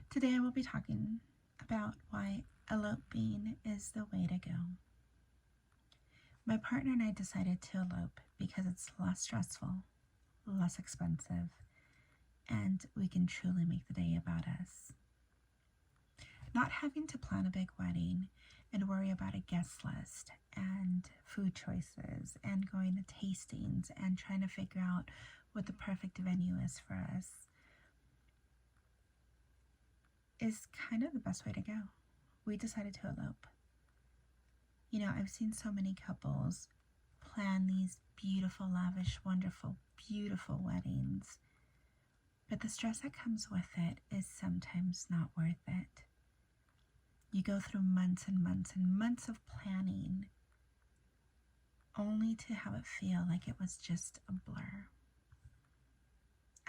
Today I will be talking about why eloping is the way to go. My partner and I decided to elope because it's less stressful, less expensive, and we can truly make the day about us. Not having to plan a big wedding and worry about a guest list and food choices and going to tastings and trying to figure out what the perfect venue is for us is kind of the best way to go. We decided to elope. You know, I've seen so many couples plan these beautiful, lavish, wonderful, beautiful weddings, but the stress that comes with it is sometimes not worth it. You go through months and months and months of planning only to have it feel like it was just a blur.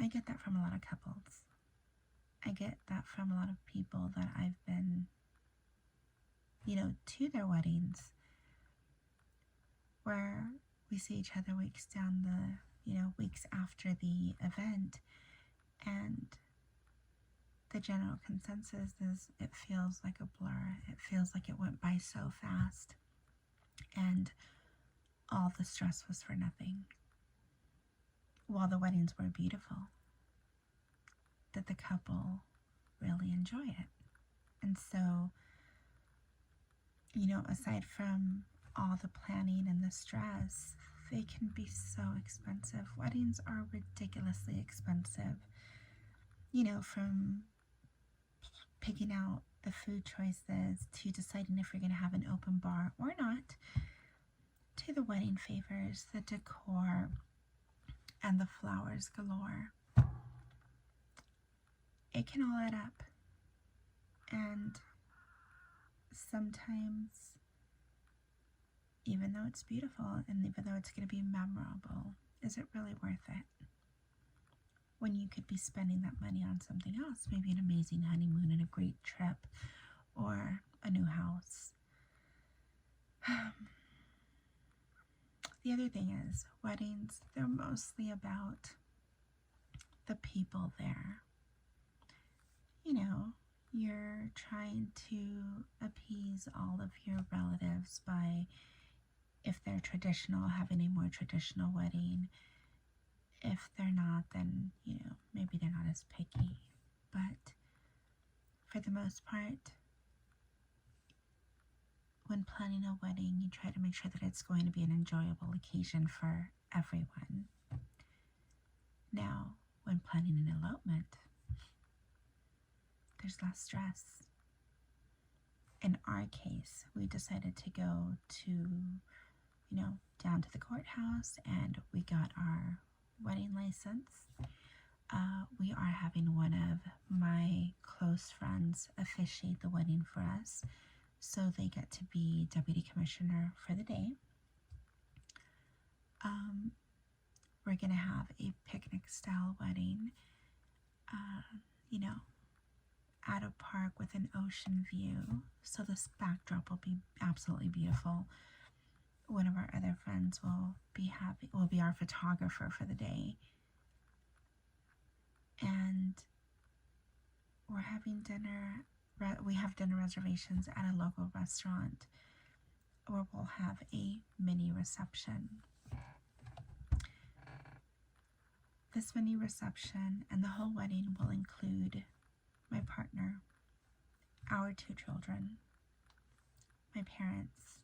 I get that from a lot of couples. I get that from a lot of people that I've been, to their weddings, where we see each other weeks down weeks after the event, and the general consensus is it feels like a blur. It feels like it went by so fast, and all the stress was for nothing. While the weddings were beautiful, that the couple really enjoy it. And so, aside from all the planning and the stress, they can be so expensive. Weddings are ridiculously expensive. From picking out the food choices to deciding if you're going to have an open bar or not, to the wedding favors, the decor, and the flowers galore. It can all add up. And sometimes, even though it's beautiful and even though it's going to be memorable, is it really worth it? When you could be spending that money on something else, maybe an amazing honeymoon and a great trip or a new house. The other thing is, weddings, they're mostly about the people there. You're trying to appease all of your relatives by, if they're traditional, having a more traditional wedding. If they're not, then, maybe they're not as picky. But for the most part, when planning a wedding, you try to make sure that it's going to be an enjoyable occasion for everyone. Now, when planning an elopement, there's less stress. In our case, we decided to go to, down to the courthouse, and we got our wedding license. We are having one of my close friends officiate the wedding for us, so they get to be deputy commissioner for the day. We're going to have a picnic style wedding, at a park with an ocean view, so this backdrop will be absolutely beautiful. One of our other friends will be our photographer for the day, and we're having dinner. We have dinner reservations at a local restaurant where we'll have a mini reception. This mini reception and the whole wedding will include my partner, our 2 children, my parents,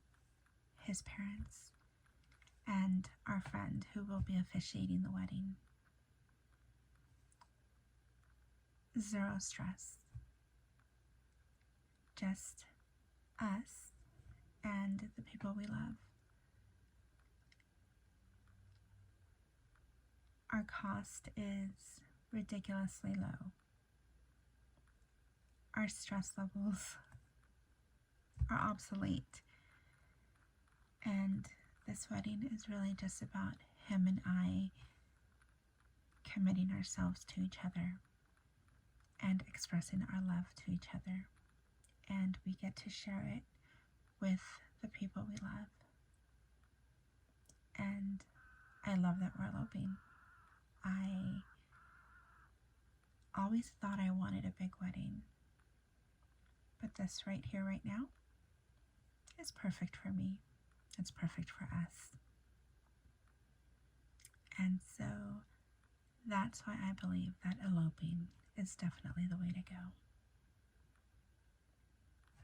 his parents, and our friend who will be officiating the wedding. Zero stress. Just us and the people we love. Our cost is ridiculously low. Our stress levels are obsolete. And this wedding is really just about him and I committing ourselves to each other and expressing our love to each other. And we get to share it with the people we love. And I love that we're eloping. I always thought I wanted a big wedding. But this right here, right now, is perfect for me. It's perfect for us. And so that's why I believe that eloping is definitely the way to go.